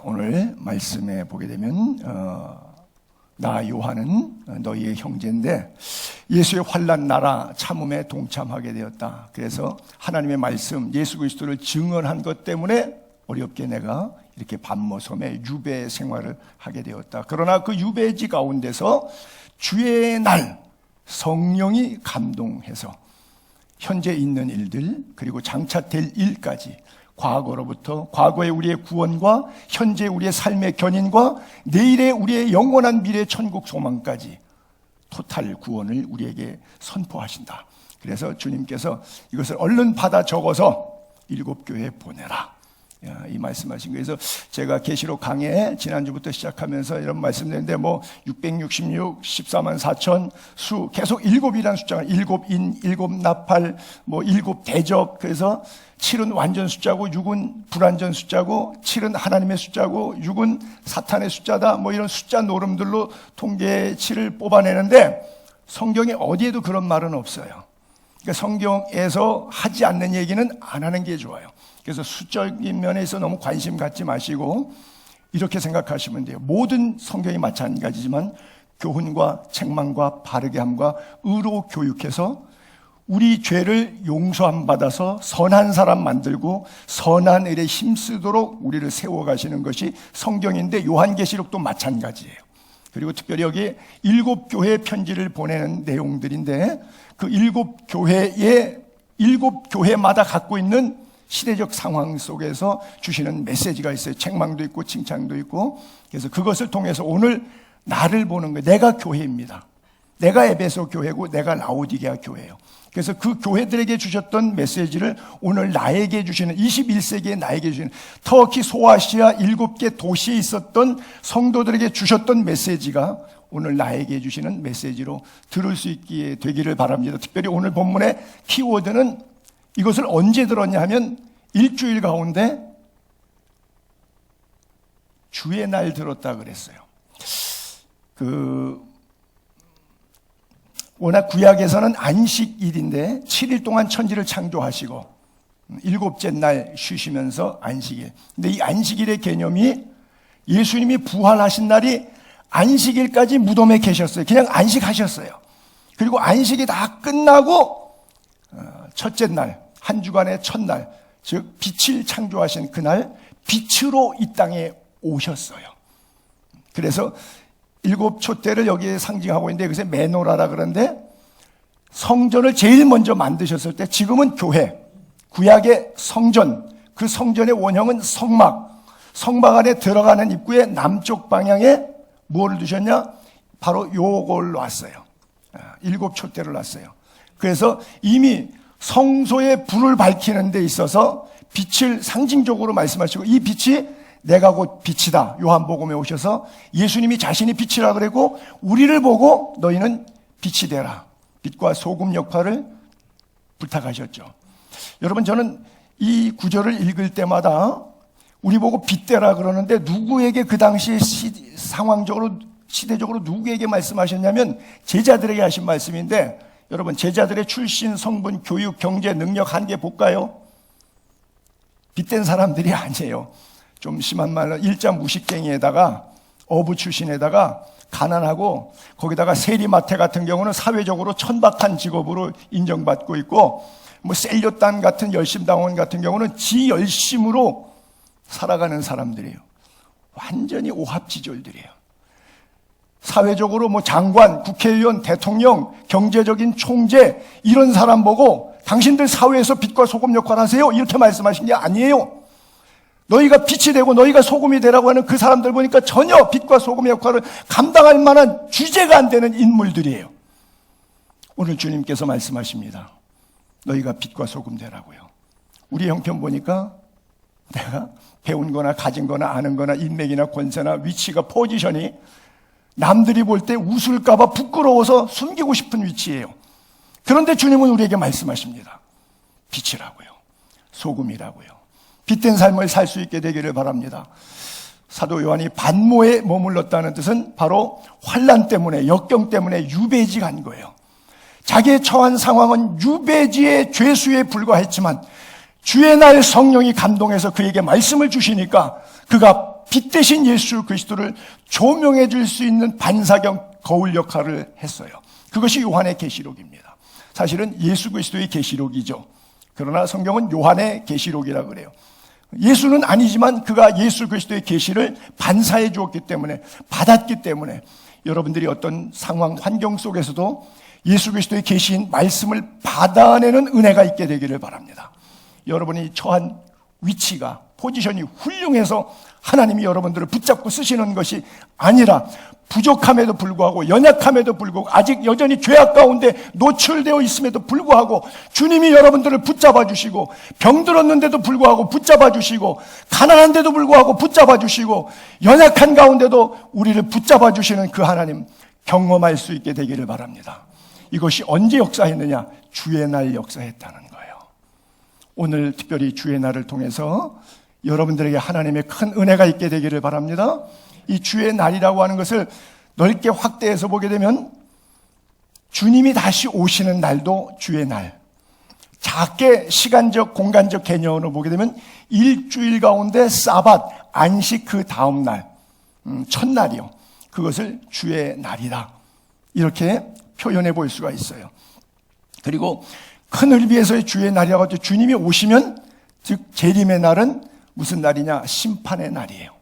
오늘 말씀에 보게 되면 나 요한은 너희의 형제인데 예수의 환난 나라 참음에 동참하게 되었다. 그래서 하나님의 말씀 예수 그리스도를 증언한 것 때문에 어렵게 내가 이렇게 밤모섬에 유배 생활을 하게 되었다. 그러나 그 유배지 가운데서 주의 날 성령이 감동해서 현재 있는 일들 그리고 장차 될 일까지 과거로부터 과거의 우리의 구원과 현재 우리의 삶의 견인과 내일의 우리의 영원한 미래 천국 소망까지 토탈 구원을 우리에게 선포하신다. 그래서 주님께서 이것을 얼른 받아 적어서 7교회에 보내라. 이 말씀하신 거예요. 그래서 제가 계시록 강해 지난주부터 시작하면서 이런 말씀드렸는데 666, 14만 4천 수 계속 7이라는 숫자가 7인, 7나팔, 7대접. 그래서 7은 완전 숫자고 6은 불완전 숫자고 7은 하나님의 숫자고 6은 사탄의 숫자다. 이런 숫자 노름들로 통계 7을 뽑아내는데 성경에 어디에도 그런 말은 없어요. 그러니까 성경에서 하지 않는 얘기는 안 하는 게 좋아요. 그래서 수적인 면에서 너무 관심 갖지 마시고 이렇게 생각하시면 돼요. 모든 성경이 마찬가지지만 교훈과 책망과 바르게 함과 의로 교육해서 우리 죄를 용서함 받아서 선한 사람 만들고 선한 일에 힘쓰도록 우리를 세워가시는 것이 성경인데 요한계시록도 마찬가지예요. 그리고 특별히 여기 7교회 편지를 보내는 내용들인데 그 7교회의 7교회마다 갖고 있는 시대적 상황 속에서 주시는 메시지가 있어요. 책망도 있고 칭찬도 있고. 그래서 그것을 통해서 오늘 나를 보는 거예요. 내가 교회입니다. 내가 에베소 교회고 내가 라오디게아 교회예요. 그래서 그 교회들에게 주셨던 메시지를 오늘 나에게 주시는 21세기에 나에게 주시는 터키 소아시아 7개 도시에 있었던 성도들에게 주셨던 메시지가 오늘 나에게 주시는 메시지로 들을 수 있게 되기를 바랍니다. 특별히 오늘 본문의 키워드는 이것을 언제 들었냐 하면 일주일 가운데 주의 날 들었다 그랬어요. 워낙 구약에서는 안식일인데 7일 동안 천지를 창조하시고 7째 날 쉬시면서 안식일. 근데 이 안식일의 개념이 예수님이 부활하신 날이 안식일까지 무덤에 계셨어요. 그냥 안식하셨어요. 그리고 안식이 다 끝나고 첫째 날, 한 주간의 첫날, 즉 빛을 창조하신 그날 빛으로 이 땅에 오셨어요. 그래서 7촛대를 여기에 상징하고 있는데 그것에 메노라라 그러는데 성전을 제일 먼저 만드셨을 때 지금은 교회, 구약의 성전, 그 성전의 원형은 성막 안에 들어가는 입구의 남쪽 방향에 뭐를 두셨냐? 바로 요걸 놨어요. 7촛대를 놨어요. 그래서 이미 성소에 불을 밝히는 데 있어서 빛을 상징적으로 말씀하시고 이 빛이 내가 곧 빛이다. 요한복음에 오셔서 예수님이 자신이 빛이라 그러고 우리를 보고 너희는 빛이 되라. 빛과 소금 역할을 부탁하셨죠. 여러분 저는 이 구절을 읽을 때마다 우리 보고 빛 되라 그러는데 누구에게 그 당시 상황적으로 시대적으로 누구에게 말씀하셨냐면 제자들에게 하신 말씀인데 여러분 제자들의 출신, 성분, 교육, 경제, 능력 한계 볼까요? 빛된 사람들이 아니에요. 좀 심한 말로 일자 무식쟁이에다가 어부 출신에다가 가난하고 거기다가 세리마태 같은 경우는 사회적으로 천박한 직업으로 인정받고 있고 셀료단 같은 열심당원 같은 경우는 지 열심으로 살아가는 사람들이에요. 완전히 오합지졸들이에요. 사회적으로 장관, 국회의원, 대통령, 경제적인 총재 이런 사람 보고 당신들 사회에서 빛과 소금 역할 하세요 이렇게 말씀하신 게 아니에요. 너희가 빛이 되고 너희가 소금이 되라고 하는 그 사람들 보니까 전혀 빛과 소금의 역할을 감당할 만한 주제가 안 되는 인물들이에요. 오늘 주님께서 말씀하십니다. 너희가 빛과 소금 되라고요. 우리 형편 보니까 내가 배운 거나 가진 거나 아는 거나 인맥이나 권세나 위치가 포지션이 남들이 볼 때 웃을까 봐 부끄러워서 숨기고 싶은 위치예요. 그런데 주님은 우리에게 말씀하십니다. 빛이라고요. 소금이라고요. 빛된 삶을 살 수 있게 되기를 바랍니다. 사도 요한이 반모에 머물렀다는 뜻은 바로 환난 때문에 역경 때문에 유배지 간 거예요. 자기의 처한 상황은 유배지의 죄수에 불과했지만 주의 날 성령이 감동해서 그에게 말씀을 주시니까 그가 빛 대신 예수 그리스도를 조명해 줄 수 있는 반사경 거울 역할을 했어요. 그것이 요한의 계시록입니다. 사실은 예수 그리스도의 계시록이죠. 그러나 성경은 요한의 계시록이라고 그래요. 예수는 아니지만 그가 예수 그리스도의 계시를 반사해 주었기 때문에, 받았기 때문에 여러분들이 어떤 상황, 환경 속에서도 예수 그리스도의 계시인 말씀을 받아내는 은혜가 있게 되기를 바랍니다. 여러분이 처한 위치가, 포지션이 훌륭해서 하나님이 여러분들을 붙잡고 쓰시는 것이 아니라 부족함에도 불구하고, 연약함에도 불구하고, 아직 여전히 죄악 가운데 노출되어 있음에도 불구하고 주님이 여러분들을 붙잡아 주시고, 병들었는데도 불구하고 붙잡아 주시고, 가난한데도 불구하고 붙잡아 주시고, 연약한 가운데도 우리를 붙잡아 주시는 그 하나님 경험할 수 있게 되기를 바랍니다. 이것이 언제 역사했느냐? 주의 날 역사했다는 거예요. 오늘 특별히 주의 날을 통해서 여러분들에게 하나님의 큰 은혜가 있게 되기를 바랍니다. 이 주의 날이라고 하는 것을 넓게 확대해서 보게 되면 주님이 다시 오시는 날도 주의 날, 작게 시간적 공간적 개념으로 보게 되면 일주일 가운데 사밧, 안식 그 다음 날, 첫날이요, 그것을 주의 날이다, 이렇게 표현해 볼 수가 있어요. 그리고 큰 의미에서의 주의 날이라고 하죠. 주님이 오시면, 즉 재림의 날은 무슨 날이냐? 심판의 날이에요.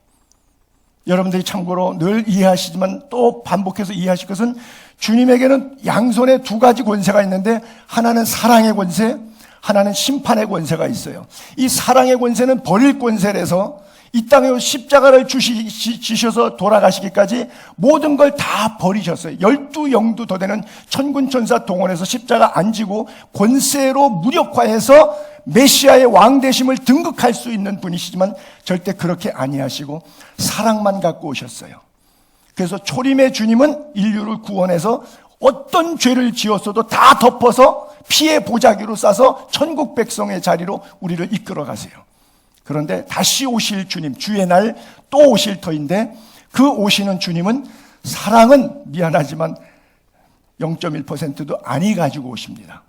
여러분들이 참고로 늘 이해하시지만 또 반복해서 이해하실 것은, 주님에게는 양손에 두 가지 권세가 있는데, 하나는 사랑의 권세, 하나는 심판의 권세가 있어요. 이 사랑의 권세는 버릴 권세라서 이 땅에 십자가를 지셔서 돌아가시기까지 모든 걸 다 버리셨어요. 12영도 더 되는 천군천사 동원해서 십자가 안 지고 권세로 무력화해서 메시아의 왕되심을 등극할 수 있는 분이시지만 절대 그렇게 아니하시고 사랑만 갖고 오셨어요. 그래서 초림의 주님은 인류를 구원해서 어떤 죄를 지었어도 다 덮어서 피의 보자기로 싸서 천국 백성의 자리로 우리를 이끌어 가세요. 그런데 다시 오실 주님, 주의 날 또 오실 터인데, 그 오시는 주님은 사랑은 미안하지만 0.1%도 아니 가지고 오십니다.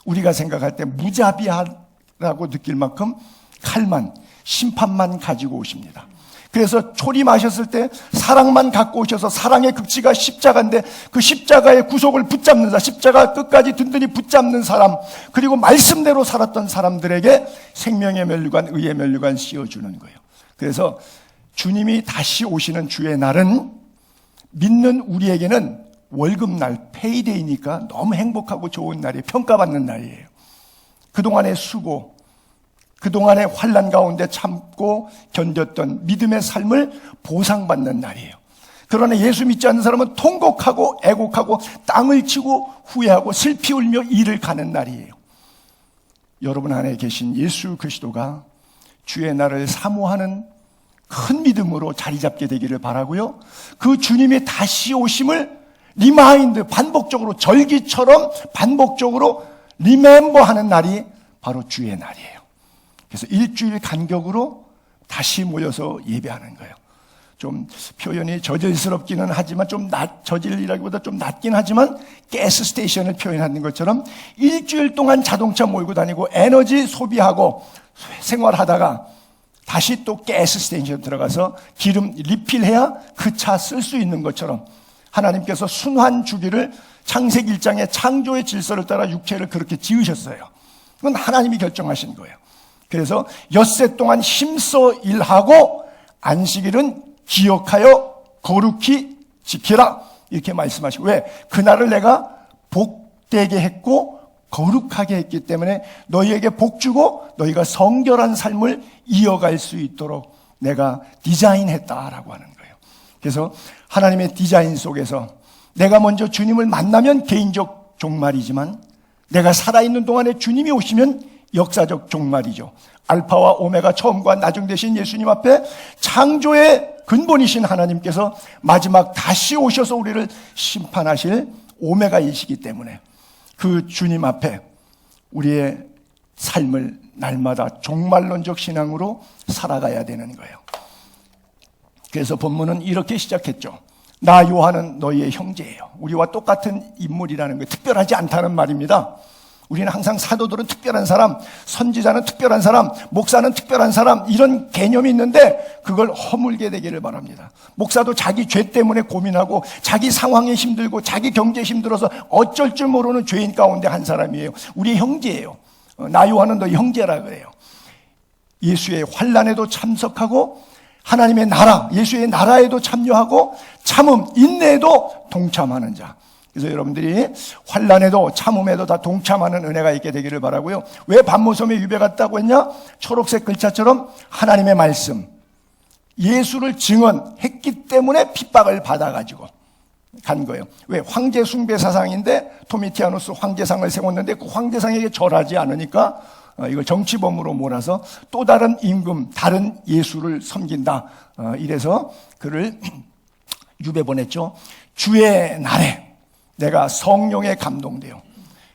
우리가 생각할 때 무자비하라고 느낄 만큼 칼만, 심판만 가지고 오십니다. 그래서 초림하셨을 때 사랑만 갖고 오셔서, 사랑의 극치가 십자가인데 그 십자가의 구속을 붙잡는 자, 십자가 끝까지 든든히 붙잡는 사람, 그리고 말씀대로 살았던 사람들에게 생명의 면류관, 의의 면류관 씌워주는 거예요. 그래서 주님이 다시 오시는 주의 날은 믿는 우리에게는 월급날, 페이데이니까 너무 행복하고 좋은 날이에요. 평가받는 날이에요. 그동안의 수고, 그동안의 환난 가운데 참고 견뎠던 믿음의 삶을 보상받는 날이에요. 그러나 예수 믿지 않는 사람은 통곡하고 애곡하고 땅을 치고 후회하고 슬피 울며 일을 가는 날이에요. 여러분 안에 계신 예수 그리스도가 주의 날을 사모하는 큰 믿음으로 자리 잡게 되기를 바라고요. 그 주님의 다시 오심을 리마인드, 반복적으로 절기처럼 반복적으로 리멤버하는 날이 바로 주의 날이에요. 그래서 일주일 간격으로 다시 모여서 예배하는 거예요. 좀 표현이 저질스럽기는 하지만 저질이라기보다 좀 낮긴 하지만 가스 스테이션을 표현하는 것처럼 일주일 동안 자동차 몰고 다니고 에너지 소비하고 생활하다가 다시 또 가스 스테이션 들어가서 기름 리필해야 그 차 쓸 수 있는 것처럼 하나님께서 순환 주기를 창세기 1장의 창조의 질서를 따라 육체를 그렇게 지으셨어요. 그건 하나님이 결정하신 거예요. 그래서 엿새 동안 힘써 일하고 안식일은 기억하여 거룩히 지키라, 이렇게 말씀하시고, 왜? 그날을 내가 복되게 했고 거룩하게 했기 때문에 너희에게 복 주고 너희가 성결한 삶을 이어갈 수 있도록 내가 디자인했다라고 하는 거예요. 그래서 하나님의 디자인 속에서 내가 먼저 주님을 만나면 개인적 종말이지만, 내가 살아있는 동안에 주님이 오시면 역사적 종말이죠. 알파와 오메가, 처음과 나중 되신 예수님 앞에 창조의 근본이신 하나님께서 마지막 다시 오셔서 우리를 심판하실 오메가이시기 때문에 그 주님 앞에 우리의 삶을 날마다 종말론적 신앙으로 살아가야 되는 거예요. 그래서 본문은 이렇게 시작했죠. 나 요한은 너희의 형제예요. 우리와 똑같은 인물이라는 거, 특별하지 않다는 말입니다. 우리는 항상 사도들은 특별한 사람, 선지자는 특별한 사람, 목사는 특별한 사람, 이런 개념이 있는데 그걸 허물게 되기를 바랍니다. 목사도 자기 죄 때문에 고민하고 자기 상황이 힘들고 자기 경제에 힘들어서 어쩔 줄 모르는 죄인 가운데 한 사람이에요. 우리 형제예요. 나 요한은 너 형제라 그래요. 예수의 환난에도 참석하고 하나님의 나라, 예수의 나라에도 참여하고 참음, 인내에도 동참하는 자. 그래서 여러분들이 환난에도 참음에도 다 동참하는 은혜가 있게 되기를 바라고요. 왜 반모섬에 유배 갔다고 했냐? 초록색 글자처럼 하나님의 말씀, 예수를 증언했기 때문에 핍박을 받아가지고 간 거예요. 왜? 황제 숭배 사상인데 도미티아누스 황제상을 세웠는데 그 황제상에게 절하지 않으니까 이걸 정치범으로 몰아서 또 다른 임금, 다른 예수를 섬긴다. 이래서 그를 유배 보냈죠. 주의 날에 내가 성령에 감동돼요.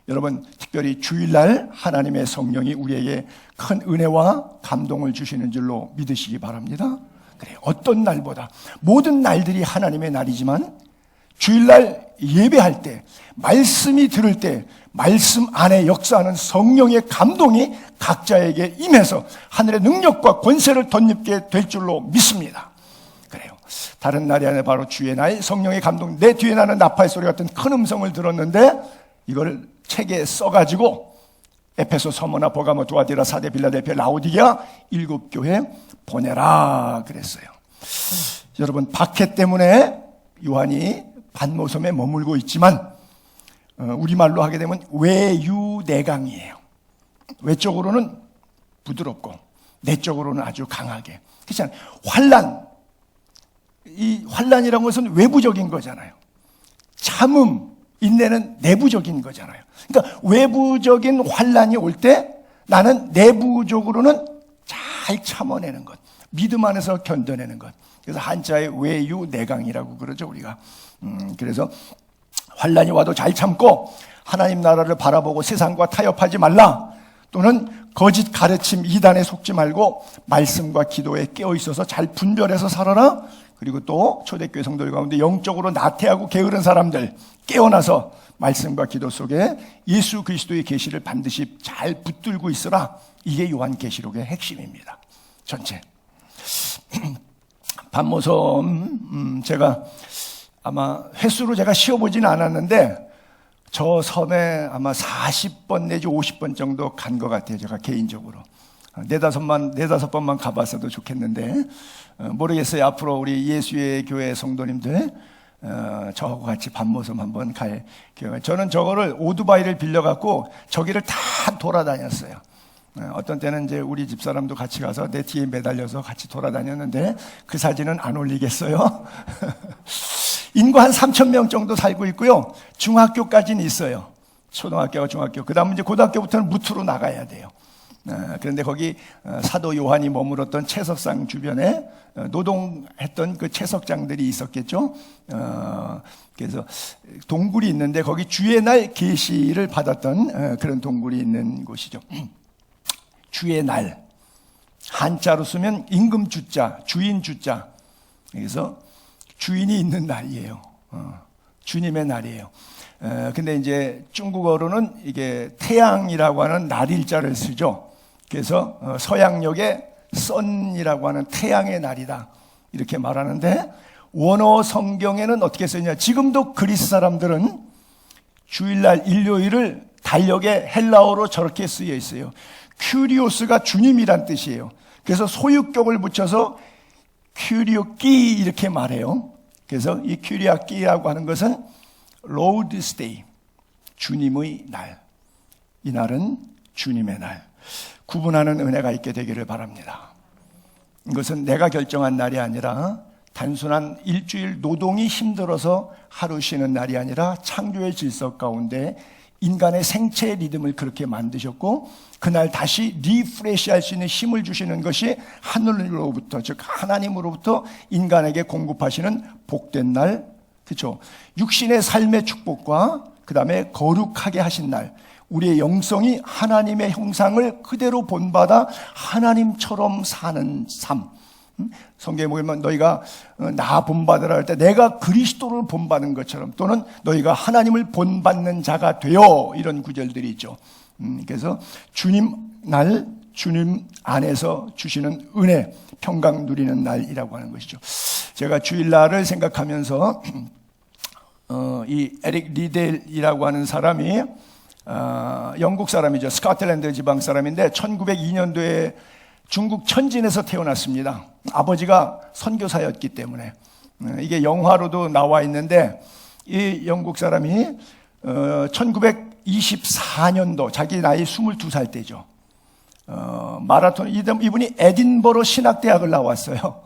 여러분, 특별히 주일날 하나님의 성령이 우리에게 큰 은혜와 감동을 주시는 줄로 믿으시기 바랍니다. 그래요. 어떤 날보다 모든 날들이 하나님의 날이지만 주일날 예배할 때, 말씀이 들을 때 말씀 안에 역사하는 성령의 감동이 각자에게 임해서 하늘의 능력과 권세를 덧입게 될 줄로 믿습니다. 그래요. 다른 날이 아니라 바로 주의 날, 성령의 감동, 내 뒤에 나는 나팔 소리 같은 큰 음성을 들었는데 이걸 책에 써가지고 에페소, 서머나, 버가모, 두아디라, 사데, 빌라델피아, 라오디게아 7교회 보내라 그랬어요. 여러분, 박해 때문에 요한이 반모섬에 머물고 있지만 우리말로 하게 되면 외유내강이에요. 외적으로는 부드럽고 내적으로는 아주 강하게. 그렇잖아요. 환난, 이 환난이라는 것은 외부적인 거잖아요. 참음, 인내는 내부적인 거잖아요. 그러니까 외부적인 환난이 올 때 나는 내부적으로는 잘 참아내는 것, 믿음 안에서 견뎌내는 것. 그래서 한자의 외유내강이라고 그러죠, 우리가. 그래서 환난이 와도 잘 참고 하나님 나라를 바라보고 세상과 타협하지 말라. 또는 거짓 가르침, 이단에 속지 말고 말씀과 기도에 깨어 있어서 잘 분별해서 살아라. 그리고 또 초대교회 성도들 가운데 영적으로 나태하고 게으른 사람들 깨어나서 말씀과 기도 속에 예수 그리스도의 계시를 반드시 잘 붙들고 있으라. 이게 요한계시록의 핵심입니다. 전체. 반모섬, 제가 아마 횟수로 제가 쉬어보지는 않았는데 저 섬에 아마 40번 내지 50번 정도 간 것 같아요. 제가 개인적으로. 네다섯 번만 가봤어도 좋겠는데 모르겠어요. 앞으로 우리 예수의 교회 성도님들 저하고 같이 반모섬 한번 갈 기회가. 저는 저거를 오토바이를 빌려갖고 저기를 다 돌아다녔어요. 어떤 때는 이제 우리 집사람도 같이 가서 내 뒤에 매달려서 같이 돌아다녔는데 그 사진은 안 올리겠어요. 인구 한 3,000명 정도 살고 있고요. 중학교까지는 있어요. 초등학교와 중학교. 그 다음에 이제 고등학교부터는 무트로 나가야 돼요. 그런데 거기 사도 요한이 머물었던 채석상 주변에 노동했던 그 채석장들이 있었겠죠. 그래서 동굴이 있는데 거기 주의 날 계시를 받았던 그런 동굴이 있는 곳이죠. 주의 날. 한자로 쓰면 임금 주자, 주인 주자. 그래서 주인이 있는 날이에요. 주님의 날이에요. 근데 이제 중국어로는 이게 태양이라고 하는 날일자를 쓰죠. 그래서 서양역에 선이라고 하는 태양의 날이다. 이렇게 말하는데 원어 성경에는 어떻게 쓰냐. 지금도 그리스 사람들은 주일날 일요일을 달력에 헬라어로 저렇게 쓰여 있어요. 큐리오스가 주님이란 뜻이에요. 그래서 소유격을 붙여서 큐리오끼 이렇게 말해요. 그래서 이 큐리아끼라고 하는 것은 Lord's Day, 주님의 날. 이 날은 주님의 날. 구분하는 은혜가 있게 되기를 바랍니다. 이것은 내가 결정한 날이 아니라 단순한 일주일 노동이 힘들어서 하루 쉬는 날이 아니라 창조의 질서 가운데 인간의 생체의 리듬을 그렇게 만드셨고 그날 다시 리프레시할 수 있는 힘을 주시는 것이 하늘로부터, 즉 하나님으로부터 인간에게 공급하시는 복된 날, 그렇죠? 육신의 삶의 축복과 그 다음에 거룩하게 하신 날, 우리의 영성이 하나님의 형상을 그대로 본받아 하나님처럼 사는 삶, 성경에 보면 너희가 나 본받으라 할 때 내가 그리스도를 본받는 것처럼, 또는 너희가 하나님을 본받는 자가 되어, 이런 구절들이 있죠. 그래서 주님 안에서 주시는 은혜, 평강 누리는 날이라고 하는 것이죠. 제가 주일날을 생각하면서 이 에릭 리델이라고 하는 사람이 영국 사람이죠. 스코틀랜드 지방 사람인데 1902년도에 중국 천진에서 태어났습니다. 아버지가 선교사였기 때문에. 이게 영화로도 나와 있는데, 이 영국 사람이 1924년도, 자기 나이 22살 때죠. 마라톤, 이분이 에딘버러 신학대학을 나왔어요.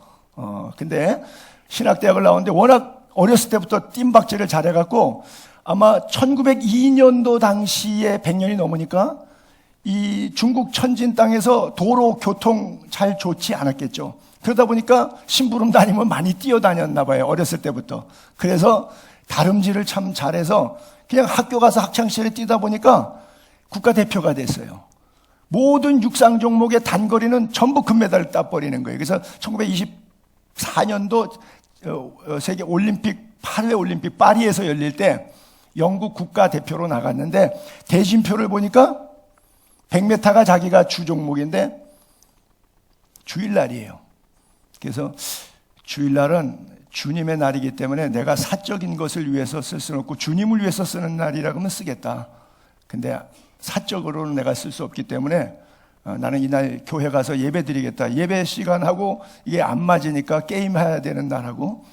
근데 신학대학을 나왔는데 워낙 어렸을 때부터 뜀박질을 잘해갖고, 아마 1902년도 당시에 100년이 넘으니까 이 중국 천진 땅에서 도로 교통 잘 좋지 않았겠죠. 그러다 보니까 심부름 다니면 많이 뛰어다녔나 봐요, 어렸을 때부터. 그래서 다름질을 참 잘해서 그냥 학교 가서 학창시절에 뛰다 보니까 국가대표가 됐어요. 모든 육상 종목의 단거리는 전부 금메달을 따버리는 거예요. 그래서 1924년도 세계 올림픽, 8회 올림픽 파리에서 열릴 때 영국 국가대표로 나갔는데, 대진표를 보니까 100m가 자기가 주 종목인데 주일날이에요. 그래서 주일날은 주님의 날이기 때문에 내가 사적인 것을 위해서 쓸 수는 없고 주님을 위해서 쓰는 날이라고 하면 쓰겠다. 근데 사적으로는 내가 쓸 수 없기 때문에 나는 이날 교회 가서 예배 드리겠다. 예배 시간하고 이게 안 맞으니까 게임해야 되는 날하고,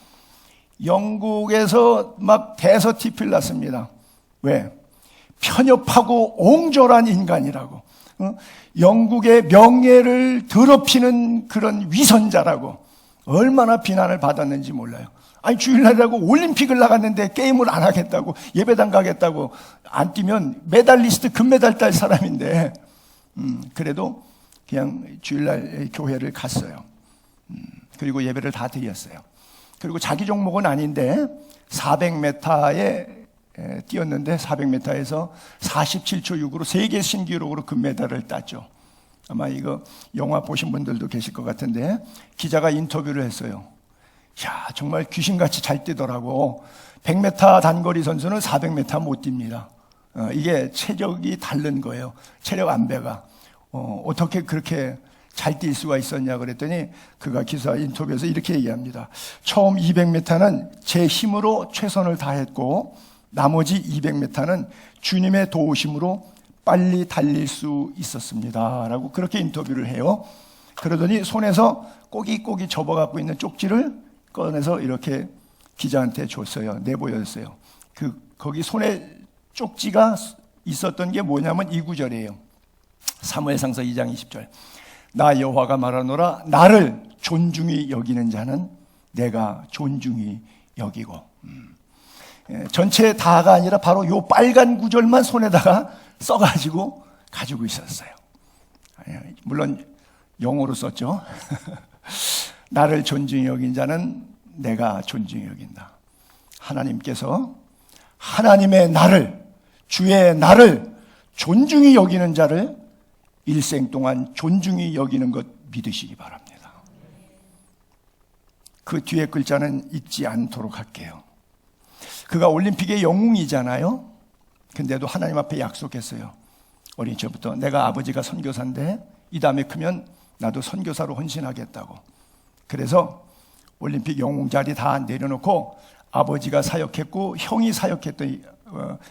영국에서 막 대서티필 났습니다. 왜? 편협하고 옹졸한 인간이라고, 영국의 명예를 더럽히는 그런 위선자라고 얼마나 비난을 받았는지 몰라요. 아니, 주일날이라고 올림픽을 나갔는데 게임을 안 하겠다고, 예배당 가겠다고, 안 뛰면 메달리스트 금메달 딸 사람인데, 그래도 그냥 주일날 교회를 갔어요. 그리고 예배를 다 드렸어요. 그리고 자기 종목은 아닌데 400m에 뛰었는데 400m에서 47초 6으로 세계 신기록으로 금메달을 땄죠. 아마 이거 영화 보신 분들도 계실 것 같은데, 기자가 인터뷰를 했어요. 야, 정말 귀신같이 잘 뛰더라고. 100m 단거리 선수는 400m 못 뜁니다. 이게 체력이 다른 거예요. 체력 안배가. 어떻게 그렇게 잘 뛸 수가 있었냐 그랬더니, 그가 기사 인터뷰에서 이렇게 얘기합니다. 처음 200m는 제 힘으로 최선을 다했고 나머지 200m는 주님의 도우심으로 빨리 달릴 수 있었습니다 라고 그렇게 인터뷰를 해요. 그러더니 손에서 꼬깃꼬깃 접어갖고 있는 쪽지를 꺼내서 이렇게 기자한테 줬어요. 내보였어요. 거기 손에 쪽지가 있었던 게 뭐냐면 이 구절이에요. 사무엘상서 2장 20절. 나 여호와가 말하노라, 나를 존중히 여기는 자는 내가 존중히 여기고. 전체 다가 아니라 바로 요 빨간 구절만 손에다가 써가지고 가지고 있었어요. 물론 영어로 썼죠. 나를 존중히 여긴 자는 내가 존중히 여긴다. 하나님께서 하나님의 나를, 주의 나를 존중히 여기는 자를 일생 동안 존중히 여기는 것 믿으시기 바랍니다. 그 뒤에 글자는 읽지 않도록 할게요. 그가 올림픽의 영웅이잖아요. 근데도 하나님 앞에 약속했어요. 어린 시절부터 내가 아버지가 선교사인데 이 다음에 크면 나도 선교사로 헌신하겠다고. 그래서 올림픽 영웅 자리 다 내려놓고 아버지가 사역했고 형이 사역했던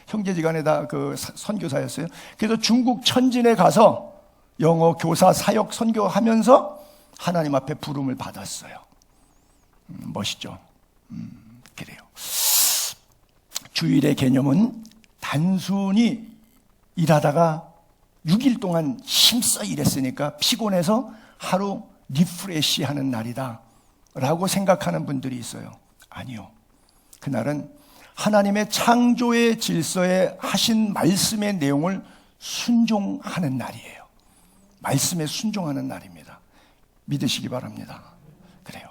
형제지간에 다 그 선교사였어요. 그래서 중국 천진에 가서 영어 교사 사역 선교하면서 하나님 앞에 부름을 받았어요. 멋있죠? 그래요. 주일의 개념은 단순히 일하다가 6일 동안 힘써 일했으니까 피곤해서 하루 리프레시 하는 날이다 라고 생각하는 분들이 있어요. 아니요. 그날은 하나님의 창조의 질서에 하신 말씀의 내용을 순종하는 날이에요. 말씀에 순종하는 날입니다. 믿으시기 바랍니다. 그래요.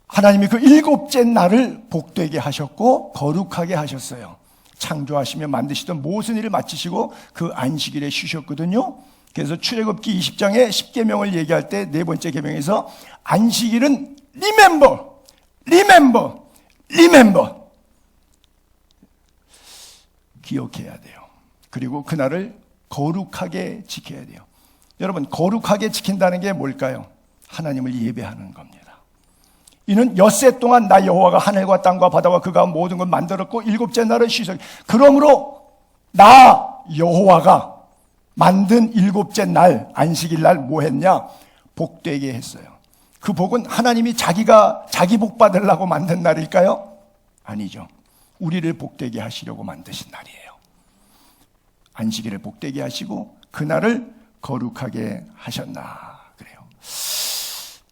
하나님이 그 일곱째 날을 복되게 하셨고 거룩하게 하셨어요. 창조하시며 만드시던 모든 일을 마치시고 그 안식일에 쉬셨거든요. 그래서 출애굽기 20장에 10계명을 얘기할 때 네 번째 계명에서 안식일은 리멤버 기억해야 돼요. 그리고 그날을 거룩하게 지켜야 돼요. 여러분, 거룩하게 지킨다는 게 뭘까요? 하나님을 예배하는 겁니다. 이는 엿새 동안 나 여호와가 하늘과 땅과 바다와 그가 모든 걸 만들었고 일곱째 날은 쉬셨. 그러므로 나 여호와가 만든 일곱째 날 안식일 날 뭐 했냐? 복되게 했어요. 그 복은 하나님이 자기 복 받으려고 만든 날일까요? 아니죠. 우리를 복되게 하시려고 만드신 날이에요. 안식일을 복되게 하시고 그날을 거룩하게 하셨나 그래요.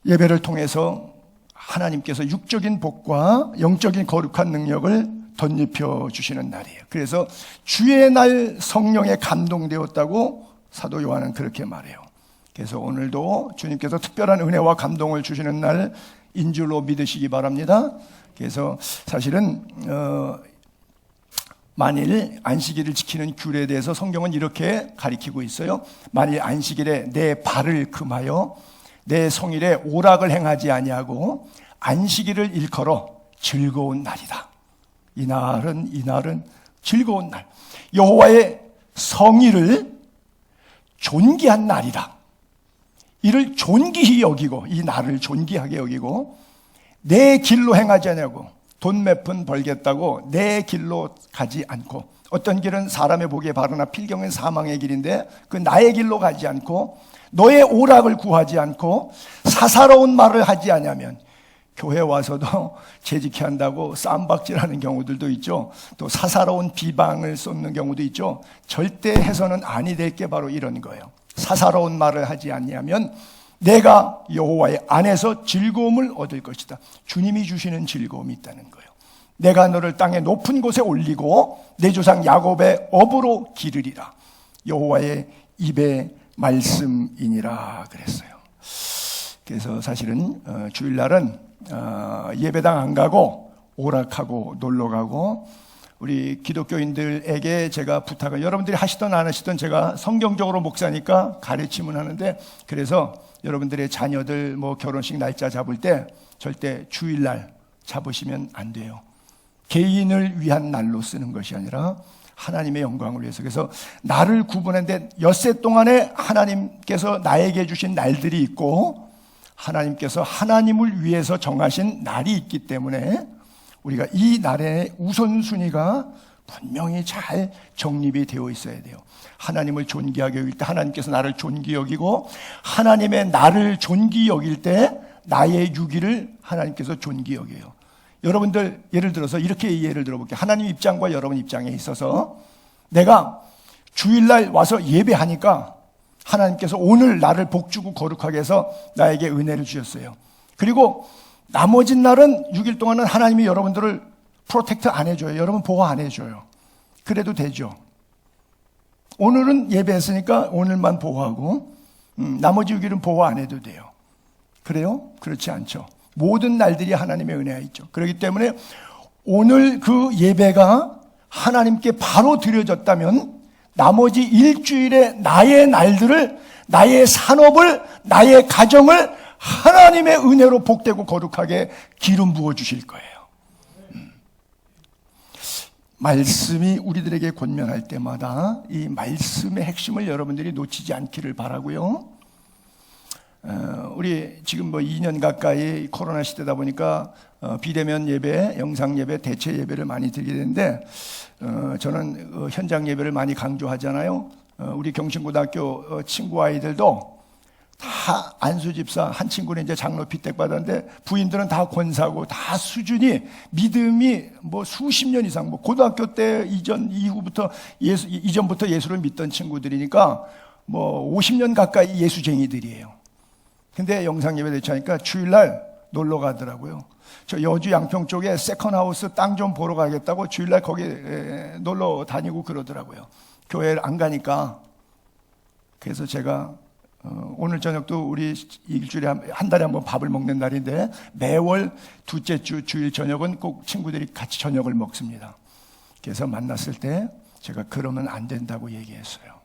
예배를 통해서 하나님께서 육적인 복과 영적인 거룩한 능력을 덧입혀 주시는 날이에요. 그래서 주의 날 성령에 감동되었다고 사도 요한은 그렇게 말해요. 그래서 오늘도 주님께서 특별한 은혜와 감동을 주시는 날인 줄로 믿으시기 바랍니다. 그래서 사실은 만일 안식일을 지키는 규례에 대해서 성경은 이렇게 가리키고 있어요. 만일 안식일에 내 발을 금하여 내 성일에 오락을 행하지 아니하고 안식일을 일컬어 즐거운 날이다. 이 날은 즐거운 날. 여호와의 성일을 존귀한 날이다. 이를 존귀히 여기고 이 날을 존귀하게 여기고 내 길로 행하지 아니하고 돈 몇 푼 벌겠다고 내 길로 가지 않고 어떤 길은 사람의 보기에 바르나 필경은 사망의 길인데 그 나의 길로 가지 않고 너의 오락을 구하지 않고 사사로운 말을 하지 않으면 교회 와서도 재직해 한다고 쌈박질하는 경우들도 있죠. 또 사사로운 비방을 쏟는 경우도 있죠. 절대 해서는 아니 될 게 바로 이런 거예요. 사사로운 말을 하지 않으면 내가 여호와의 안에서 즐거움을 얻을 것이다. 주님이 주시는 즐거움이 있다는 거예요. 내가 너를 땅의 높은 곳에 올리고 내 조상 야곱의 업으로 기르리라. 여호와의 입의 말씀이니라 그랬어요. 그래서 사실은 주일날은 예배당 안 가고 오락하고 놀러가고 우리 기독교인들에게 제가 부탁을 여러분들이 하시든 안 하시든 제가 성경적으로 목사니까 가르침은 하는데 그래서 여러분들의 자녀들 뭐 결혼식 날짜 잡을 때 절대 주일날 잡으시면 안 돼요. 개인을 위한 날로 쓰는 것이 아니라 하나님의 영광을 위해서. 그래서 나를 구분했는데 엿새 동안에 하나님께서 나에게 주신 날들이 있고 하나님께서 하나님을 위해서 정하신 날이 있기 때문에 우리가 이 날의 우선순위가 분명히 잘 정립이 되어 있어야 돼요. 하나님을 존귀하게 여길 때 하나님께서 나를 존귀 여기고 하나님의 나를 존귀 여길 때 나의 유기를 하나님께서 존귀 여겨요. 여러분들 예를 들어서 이렇게 예를 들어볼게요. 하나님 입장과 여러분 입장에 있어서 내가 주일날 와서 예배하니까 하나님께서 오늘 나를 복주고 거룩하게 해서 나에게 은혜를 주셨어요. 그리고 나머지 날은 6일 동안은 하나님이 여러분들을 프로텍트 안 해줘요. 여러분 보호 안 해줘요. 그래도 되죠. 오늘은 예배했으니까 오늘만 보호하고 나머지 6일은 보호 안 해도 돼요. 그래요? 그렇지 않죠. 모든 날들이 하나님의 은혜가 있죠. 그렇기 때문에 오늘 그 예배가 하나님께 바로 드려졌다면 나머지 일주일의 나의 날들을, 나의 산업을, 나의 가정을 하나님의 은혜로 복되고 거룩하게 기름 부어 주실 거예요. 말씀이 우리들에게 권면할 때마다 이 말씀의 핵심을 여러분들이 놓치지 않기를 바라고요. 우리 지금 뭐 2년 가까이 코로나 시대다 보니까 비대면 예배, 영상 예배, 대체 예배를 많이 드리게 되는데 저는 현장 예배를 많이 강조하잖아요. 우리 경신고등학교 친구 아이들도 다 안수 집사, 한 친구는 이제 장로 피택 받았는데 부인들은 다 권사고 다 수준이 믿음이 뭐 수십 년 이상 뭐 고등학교 때 이전부터 예수를 믿던 친구들이니까 뭐 50년 가까이 예수쟁이들이에요. 근데 영상 예배 대체하니까 주일날 놀러 가더라고요. 저 여주 양평 쪽에 세컨하우스 땅 좀 보러 가겠다고 주일날 거기 놀러 다니고 그러더라고요. 교회를 안 가니까. 그래서 제가 오늘 저녁도 우리 일주일에 한 달에 한 번 밥을 먹는 날인데 매월 둘째 주 주일 저녁은 꼭 친구들이 같이 저녁을 먹습니다. 그래서 만났을 때 제가 그러면 안 된다고 얘기했어요.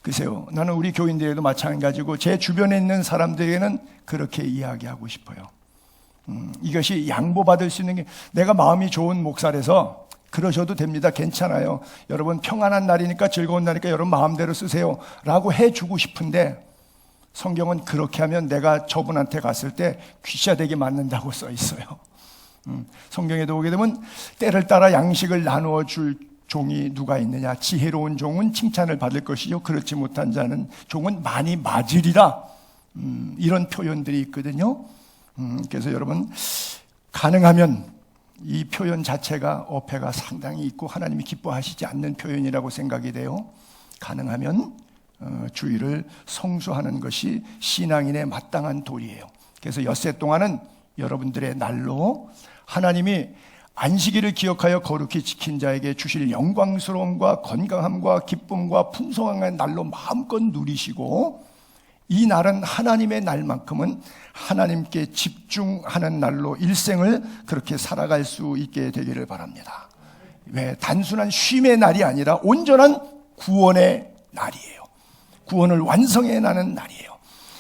글쎄요, 나는 우리 교인들에도 마찬가지고 제 주변에 있는 사람들에게는 그렇게 이야기하고 싶어요. 이것이 양보받을 수 있는 게, 내가 마음이 좋은 목사라서 그러셔도 됩니다. 괜찮아요. 여러분 평안한 날이니까, 즐거운 날이니까 여러분 마음대로 쓰세요 라고 해주고 싶은데, 성경은 그렇게 하면 내가 저분한테 갔을 때 귀샤되게 맞는다고 써 있어요. 성경에도 보게 되면 때를 따라 양식을 나누어 줄 종이 누가 있느냐, 지혜로운 종은 칭찬을 받을 것이요 그렇지 못한 자는 종은 많이 맞으리라. 이런 표현들이 있거든요. 그래서 여러분 가능하면 이 표현 자체가 어폐가 상당히 있고 하나님이 기뻐하시지 않는 표현이라고 생각이 돼요. 가능하면 주일을 성수하는 것이 신앙인의 마땅한 도리예요. 그래서 엿새 동안은 여러분들의 날로 하나님이 안식일을 기억하여 거룩히 지킨 자에게 주실 영광스러움과 건강함과 기쁨과 풍성한 날로 마음껏 누리시고, 이 날은 하나님의 날만큼은 하나님께 집중하는 날로 일생을 그렇게 살아갈 수 있게 되기를 바랍니다. 왜? 단순한 쉼의 날이 아니라 온전한 구원의 날이에요. 구원을 완성해 나는 날이에요.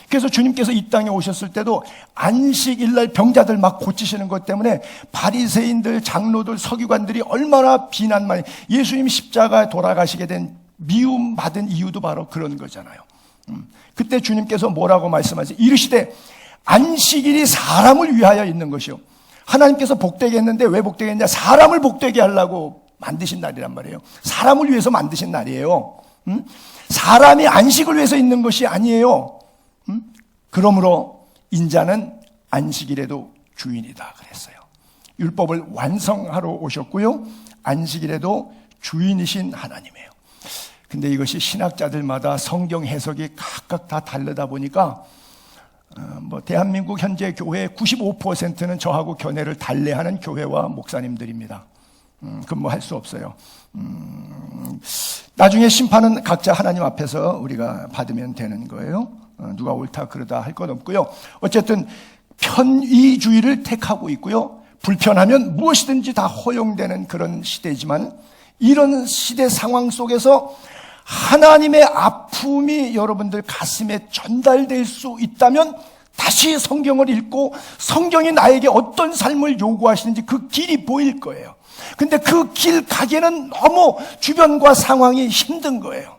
그래서 주님께서 이 땅에 오셨을 때도 안식일날 병자들 막 고치시는 것 때문에 바리새인들, 장로들, 서기관들이 얼마나 비난만, 예수님 십자가에 돌아가시게 된 미움 받은 이유도 바로 그런 거잖아요. 그때 주님께서 뭐라고 말씀하세요? 이르시되 안식일이 사람을 위하여 있는 것이요. 하나님께서 복되게 했는데 왜 복되게 했냐? 사람을 복되게 하려고 만드신 날이란 말이에요. 사람을 위해서 만드신 날이에요. 사람이 안식을 위해서 있는 것이 아니에요. 그러므로 인자는 안식일에도 주인이다 그랬어요. 율법을 완성하러 오셨고요, 안식일에도 주인이신 하나님이에요. 근데 이것이 신학자들마다 성경 해석이 각각 다 다르다 보니까 대한민국 현재 교회의 95%는 저하고 견해를 달리하는 교회와 목사님들입니다. 그건 뭐 할 수 없어요. 나중에 심판은 각자 하나님 앞에서 우리가 받으면 되는 거예요. 누가 옳다 그러다 할 것 없고요. 어쨌든 편의주의를 택하고 있고요, 불편하면 무엇이든지 다 허용되는 그런 시대지만, 이런 시대 상황 속에서 하나님의 아픔이 여러분들 가슴에 전달될 수 있다면 다시 성경을 읽고 성경이 나에게 어떤 삶을 요구하시는지 그 길이 보일 거예요. 근데 그 길 가기에는 너무 주변과 상황이 힘든 거예요.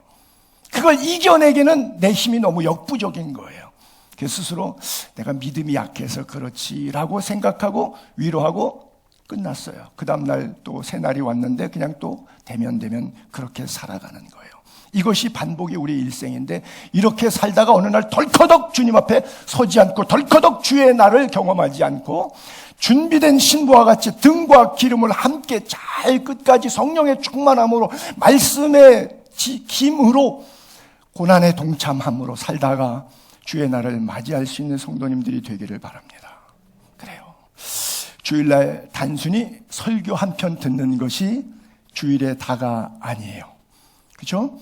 그걸 이겨내기는 내 힘이 너무 역부족인 거예요. 그래서 스스로 내가 믿음이 약해서 그렇지라고 생각하고 위로하고 끝났어요. 그 다음날 또 새 날이 왔는데 그냥 또 되면 그렇게 살아가는 거예요. 이것이 반복이 우리 일생인데, 이렇게 살다가 어느 날 덜커덕 주님 앞에 서지 않고 덜커덕 주의 날을 경험하지 않고 준비된 신부와 같이 등과 기름을 함께 잘 끝까지 성령의 충만함으로 말씀의 힘으로 고난에 동참함으로 살다가 주의 날을 맞이할 수 있는 성도님들이 되기를 바랍니다. 그래요. 주일날 단순히 설교 한 편 듣는 것이 주일의 다가 아니에요. 그렇죠?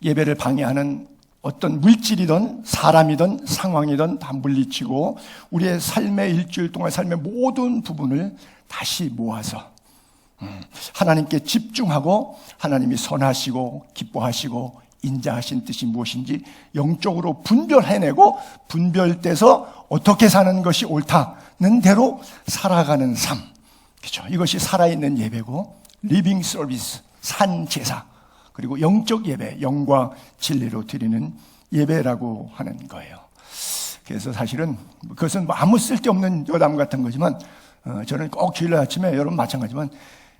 예배를 방해하는 어떤 물질이든 사람이든 상황이든 다 물리치고 우리의 삶의 일주일 동안 삶의 모든 부분을 다시 모아서 하나님께 집중하고, 하나님이 선하시고 기뻐하시고 인자하신 뜻이 무엇인지 영적으로 분별해내고, 분별돼서 어떻게 사는 것이 옳다는 대로 살아가는 삶. 그렇죠? 이것이 살아있는 예배고, 리빙 서비스, 산 제사, 그리고 영적 예배, 영과 진리로 드리는 예배라고 하는 거예요. 그래서 사실은 그것은 아무 쓸데없는 여담 같은 거지만, 저는 꼭 주일날 아침에, 여러분 마찬가지지만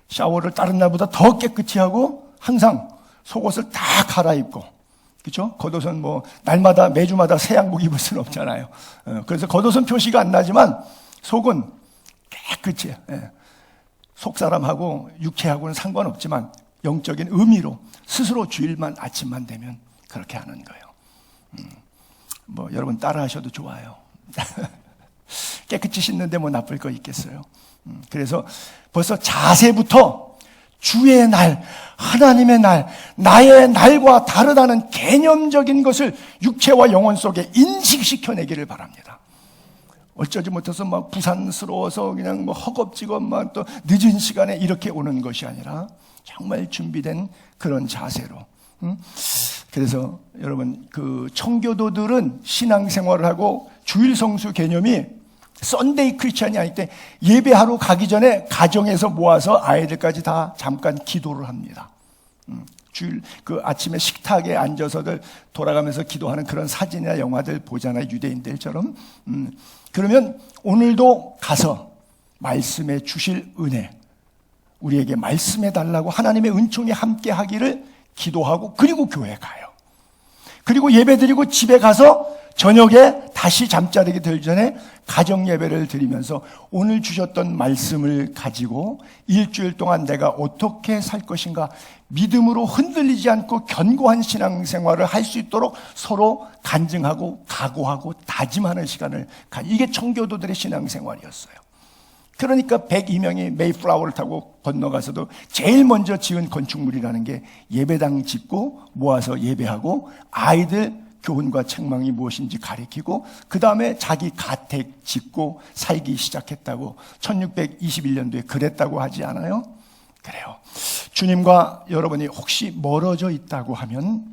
샤워를 다른 날보다 더 깨끗이 하고 항상 속옷을 다 갈아입고, 그렇죠? 겉옷은 날마다 매주마다 새 양복 입을 수는 없잖아요. 그래서 겉옷은 표시가 안 나지만 속은 깨끗이, 속 사람하고 육체하고는 상관없지만 영적인 의미로 스스로 주일만 아침만 되면 그렇게 하는 거예요. 여러분 따라 하셔도 좋아요. 깨끗이 씻는데 나쁠 거 있겠어요. 그래서 벌써 자세부터 주의 날, 하나님의 날, 나의 날과 다르다는 개념적인 것을 육체와 영혼 속에 인식시켜내기를 바랍니다. 어쩌지 못해서 부산스러워서 그냥 허겁지겁 또 늦은 시간에 이렇게 오는 것이 아니라 정말 준비된 그런 자세로. 그래서 여러분 그 청교도들은 신앙생활을 하고 주일 성수 개념이 썬데이 크리스찬이 아닐 때 예배하러 가기 전에 가정에서 모아서 아이들까지 다 잠깐 기도를 합니다. 주일 그 아침에 식탁에 앉아서들 돌아가면서 기도하는 그런 사진이나 영화들 보잖아요, 유대인들처럼. 그러면 오늘도 가서 말씀해 주실 은혜, 우리에게 말씀해 달라고 하나님의 은총이 함께 하기를 기도하고, 그리고 교회 가요. 그리고 예배 드리고 집에 가서 저녁에 다시 잠자리게 들 전에 가정 예배를 드리면서 오늘 주셨던 말씀을 가지고 일주일 동안 내가 어떻게 살 것인가, 믿음으로 흔들리지 않고 견고한 신앙생활을 할 수 있도록 서로 간증하고 각오하고 다짐하는 시간을 이게 청교도들의 신앙생활이었어요. 그러니까 102명이 메이플라워를 타고 건너가서도 제일 먼저 지은 건축물이라는 게 예배당 짓고 모아서 예배하고 아이들 교훈과 책망이 무엇인지 가르치고 그 다음에 자기 가택 짓고 살기 시작했다고 1621년도에 그랬다고 하지 않아요? 그래요. 주님과 여러분이 혹시 멀어져 있다고 하면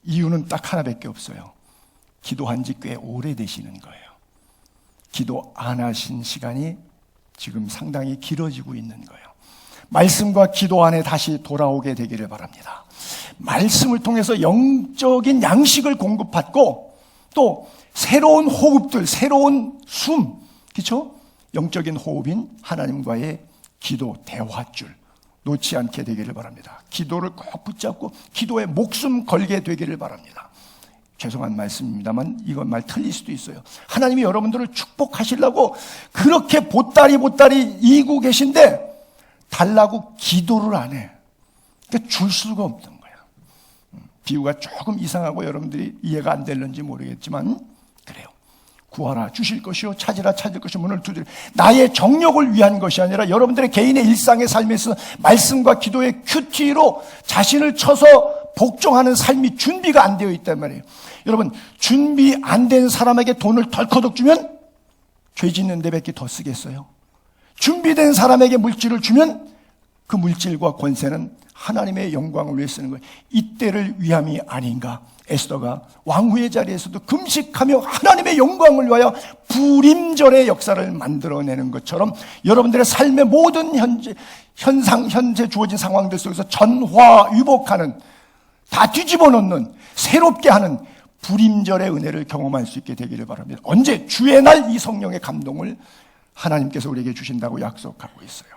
이유는 딱 하나밖에 없어요. 기도한 지 꽤 오래되시는 거예요. 기도 안 하신 시간이 지금 상당히 길어지고 있는 거예요. 말씀과 기도 안에 다시 돌아오게 되기를 바랍니다. 말씀을 통해서 영적인 양식을 공급받고 또 새로운 호흡들, 새로운 숨, 그렇죠? 영적인 호흡인 하나님과의 기도, 대화줄 놓지 않게 되기를 바랍니다. 기도를 꼭 붙잡고 기도에 목숨 걸게 되기를 바랍니다. 죄송한 말씀입니다만 이건 말 틀릴 수도 있어요. 하나님이 여러분들을 축복하시려고 그렇게 보따리 이고 계신데 달라고 기도를 안 해. 그러니까 줄 수가 없는 거야. 비유가 조금 이상하고 여러분들이 이해가 안 될는지 모르겠지만 그래요. 구하라 주실 것이요 찾으라 찾을 것이 문을 두드려. 나의 정력을 위한 것이 아니라 여러분들의 개인의 일상의 삶에서 말씀과 기도의 큐티로 자신을 쳐서 복종하는 삶이 준비가 안 되어 있단 말이에요. 여러분, 준비 안 된 사람에게 돈을 덜커덕 주면 죄 짓는 데 밖에 더 쓰겠어요? 준비된 사람에게 물질을 주면 그 물질과 권세는 하나님의 영광을 위해 쓰는 거예요. 이때를 위함이 아닌가. 에스더가 왕후의 자리에서도 금식하며 하나님의 영광을 위하여 불임절의 역사를 만들어내는 것처럼 여러분들의 삶의 모든 현재 주어진 상황들 속에서 전화위복하는, 다 뒤집어 놓는, 새롭게 하는 불임절의 은혜를 경험할 수 있게 되기를 바랍니다. 언제? 주의 날 이 성령의 감동을 하나님께서 우리에게 주신다고 약속하고 있어요.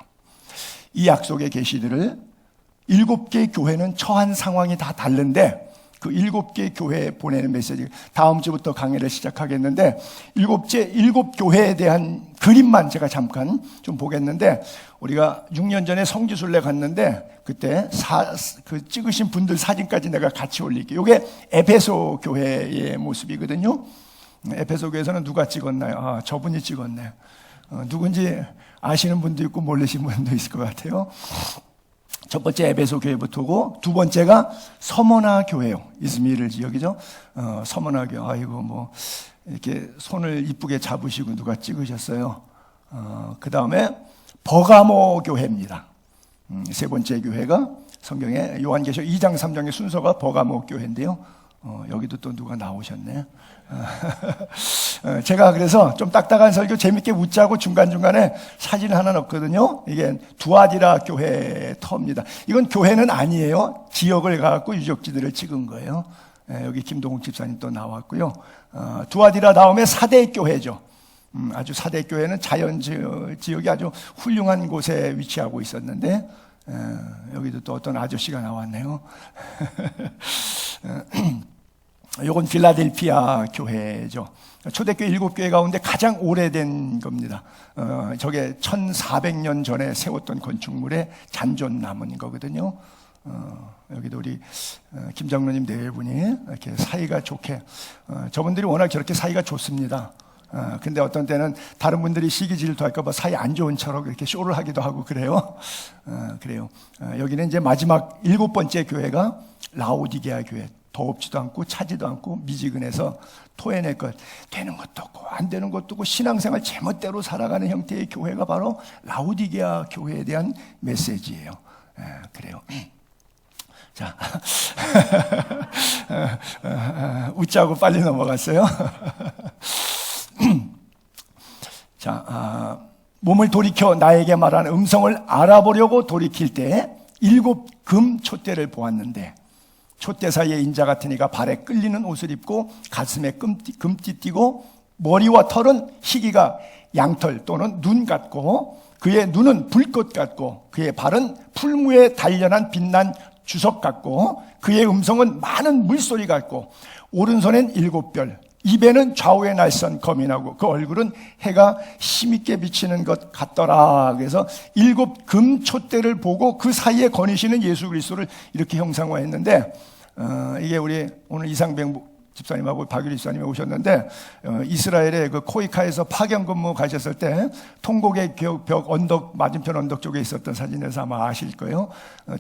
이 약속의 계시들을 7개 교회는 처한 상황이 다 다른데 그 7개 교회에 보내는 메시지, 다음 주부터 강의를 시작하겠는데 7 교회에 대한 그림만 제가 잠깐 좀 보겠는데, 우리가 6년 전에 성지순례 갔는데 그때 그 찍으신 분들 사진까지 내가 같이 올릴게요. 이게 에베소 교회의 모습이거든요. 에베소 교회에서는 누가 찍었나요? 아, 저분이 찍었네. 누군지 아시는 분도 있고 모르시는 분도 있을 것 같아요. 첫 번째 에베소 교회부터고 두 번째가 서머나 교회요. 이즈미르 지역이죠. 서머나 교회. 아이고 뭐 이렇게 손을 이쁘게 잡으시고 누가 찍으셨어요. 그 다음에 버가모 교회입니다. 세 번째 교회가 성경에 요한계시록 2장 3장의 순서가 버가모 교회인데요. 여기도 또 누가 나오셨네. 제가 그래서 좀 딱딱한 설교 재밌게 웃자고 중간중간에 사진 하나 넣거든요. 이게 두아디라 교회 터입니다. 이건 교회는 아니에요. 지역을 가갖고 유적지들을 찍은 거예요. 여기 김동욱 집사님 또 나왔고요. 두아디라 다음에 사대 교회죠. 아주 사대 교회는 자연 지역이 아주 훌륭한 곳에 위치하고 있었는데 여기도 또 어떤 아저씨가 나왔네요. 이건 필라델피아 교회죠. 초대교회 7교회 가운데 가장 오래된 겁니다. 저게 1400년 전에 세웠던 건축물에 잔존 남은 거거든요. 여기도 우리 김장로님 네 분이 이렇게 사이가 좋게, 저분들이 워낙 저렇게 사이가 좋습니다. 근데 어떤 때는 다른 분들이 시기 질투할까봐 사이 안 좋은 척 이렇게 쇼를 하기도 하고 그래요. 그래요. 여기는 이제 마지막 7번째 교회가 라오디게아 교회. 더웁지도 않고 차지도 않고 미지근해서 토해낼 것, 되는 것도 없고 안 되는 것도 없고 신앙생활 제멋대로 살아가는 형태의 교회가 바로 라오디게아 교회에 대한 메시지예요. 그래요. 자, 웃자고 빨리 넘어갔어요. 자, 몸을 돌이켜 나에게 말하는 음성을 알아보려고 돌이킬 때 7 금 촛대를 보았는데 촛대 사이에 인자 같은 이가 발에 끌리는 옷을 입고 가슴에 금띠 띠고 머리와 털은 희기가 양털 또는 눈 같고 그의 눈은 불꽃 같고 그의 발은 풀무에 단련한 빛난 주석 같고 그의 음성은 많은 물소리 같고 오른손엔 7별 입에는 좌우의 날선 검이 나고 그 얼굴은 해가 힘있게 비치는 것 같더라. 그래서 7 금 촛대를 보고 그 사이에 거니시는 예수 그리스도를 이렇게 형상화했는데 이게 우리 오늘 이상병 집사님하고 박유리 집사님이 오셨는데 이스라엘의 그 코이카에서 파견 근무 가셨을 때 통곡의 벽 언덕 맞은편 언덕 쪽에 있었던 사진에서 아마 아실 거예요.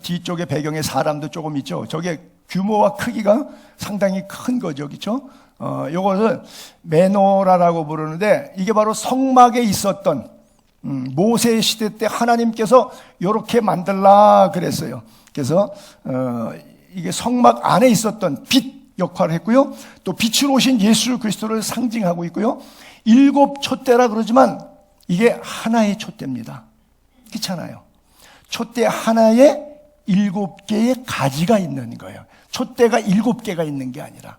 뒤쪽에 배경에 사람도 조금 있죠. 저게 규모와 크기가 상당히 큰 거죠, 그렇죠? 요것을 메노라라고 부르는데 이게 바로 성막에 있었던 모세 시대 때 하나님께서 이렇게 만들라 그랬어요. 그래서 이게 성막 안에 있었던 빛 역할을 했고요. 또 빛으로 오신 예수 그리스도를 상징하고 있고요. 7 촛대라 그러지만 이게 하나의 촛대입니다. 그렇잖아요. 촛대 하나에 7개의 가지가 있는 거예요. 촛대가 7개가 있는 게 아니라